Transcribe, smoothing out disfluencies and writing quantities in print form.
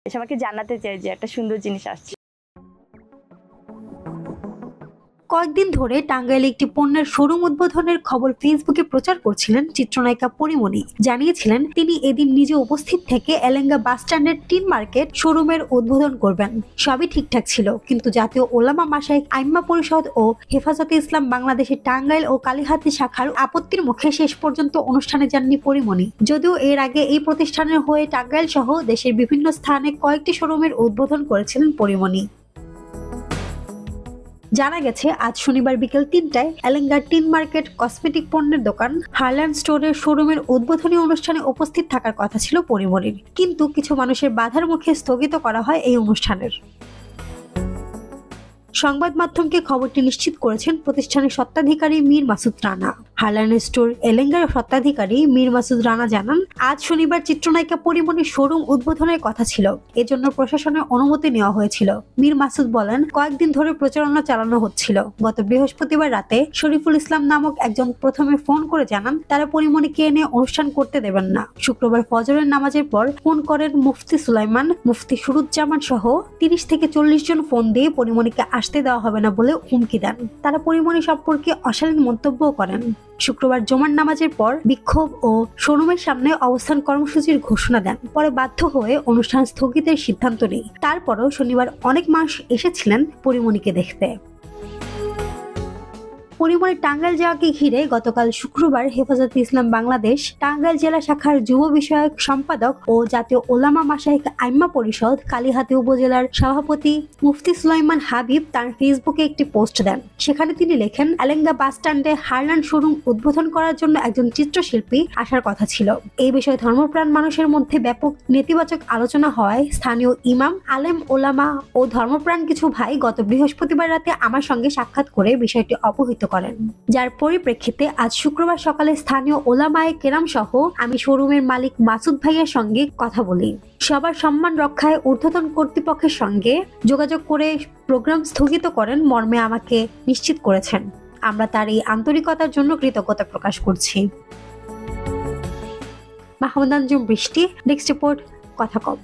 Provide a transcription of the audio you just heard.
সবাইকে জানাতে চাই যে একটা সুন্দর জিনিস আসছে। কয়েকদিন ধরে টাঙ্গাইলে একটি পণ্যের শোরুম উদ্বোধনের খবর ফেসবুকে প্রচার করছিলেন চিত্রনায়িকা পরিমণি। জানিয়েছিলেন তিনি এদিন নিজে উপস্থিত থেকে এলেঙ্গা বাসস্ট্যান্ডের টিন মার্কেট শোরুমের উদ্বোধন করবেন। সবই ঠিকঠাক ছিল, কিন্তু জাতীয় ওলামা মাশায়েখ আইম্মা পরিষদ ও হেফাজতে ইসলাম বাংলাদেশের টাঙ্গাইল ও কালিহাতী শাখার আপত্তির মুখে শেষ পর্যন্ত অনুষ্ঠানে যাননি পরিমণি। যদিও এর আগে এই প্রতিষ্ঠানের হয়ে টাঙ্গাইল সহ দেশের বিভিন্ন স্থানে কয়েকটি শোরুমের উদ্বোধন করেছিলেন পরিমণি। জানা গেছে আজ শনিবার বিকেল ৩টায় এলেঙ্গার টিন মার্কেট কসমেটিক পণ্যের দোকান হারল্যান্ড স্টোরের শোরুমের উদ্বোধনী অনুষ্ঠানে উপস্থিত থাকার কথা ছিল পরিমণির, কিন্তু কিছু মানুষের বাধার মুখে স্থগিত করা হয় এই অনুষ্ঠানের। সংবাদ মাধ্যমকে খবরটি নিশ্চিত করেছেন প্রতিষ্ঠানের স্বত্বাধিকারী মীর মাসুদ রানা। হারল্যান্ড স্টোর এলেঙ্গার স্বত্বাধিকারী মীর মাসুদ রানা জানান, আজ শনিবার চিত্রনায়িকা পরিমণির শোরুম উদ্বোধনের কথা ছিল, এজন্য প্রশাসনের অনুমতি নেওয়া হয়েছিল। মীর মাসুদ বলেন, কয়েকদিন ধরে প্রচারণা চালানো হচ্ছিল। গত বৃহস্পতিবার রাতে শরীফুল ইসলাম নামক একজন প্রথমে ফোন করে জানান তারা পরিমণিকে এনে অনুষ্ঠান করতে দেবেন না। শুক্রবার ফজরের নামাজের পর ফোন করেন মুফতি সুলাইমান, মুফতি সুরুজ্জামান সহ ৩০ থেকে ৪০ জন ফোন দিয়ে পরিমণিকে আসতে দেওয়া হবে না বলে হুমকি দেন। তারা পরিমণি সম্পর্কে অশালীন মন্তব্য করেন। শুক্রবার জুমার নামাজের পর বিক্ষোভ ও শোরুমের সামনে অবস্থান কর্মসূচির ঘোষণা দেন। পরে বাধ্য হয়ে অনুষ্ঠান স্থগিতের সিদ্ধান্ত নেই। তারপরও শনিবার অনেক মানুষ এসেছিলেন পরিমণিকে দেখতে। পরিমণির টাঙ্গাইল যাওয়াকে ঘিরে গতকাল শুক্রবার হেফাজতে ইসলাম বাংলাদেশ টাঙ্গাইল জেলা শাখার যুব বিষয়ক সম্পাদক ও জাতীয় ওলামা মাশায়েখ আইম্মা পরিষদ কালিহাতী উপজেলার সভাপতি মুফতি সুলাইমান হাবিব তার ফেসবুকে একটি পোস্ট দেন। সেখানে তিনি লেখেন, এলেঙ্গা বাসস্ট্যান্ডে হারল্যান্ড শোরুম উদ্বোধন করার জন্য একজন চিত্রশিল্পী আসার কথা ছিল। এই বিষয়ে ধর্মপ্রাণ মানুষের মধ্যে ব্যাপক নেতিবাচক আলোচনা হওয়ায় স্থানীয় ইমাম, আলেম, ওলামা ও ধর্মপ্রাণ কিছু ভাই গত বৃহস্পতিবার রাতে আমার সঙ্গে সাক্ষাৎ করে বিষয়টি অবহিত করেন, যার পরিপ্রেক্ষিতে আজ শুক্রবার সকালে স্থানীয় ওলামায়ে কেরাম সহ আমি শোরুমের মালিক মাসুদ ভাইয়ের সঙ্গে কথা বলি। সবার সম্মান রক্ষায় ঊর্ধ্বতন কর্তৃপক্ষের সঙ্গে যোগাযোগ করে প্রোগ্রাম স্থগিত করেন মর্মে আমাকে নিশ্চিত করেছেন। আমরা তার এই আন্তরিকতার জন্য কৃতজ্ঞতা প্রকাশ করছি। মাহমুদ আঞ্জুম বৃষ্টি, নেক্সট রিপোর্ট, কথা কম।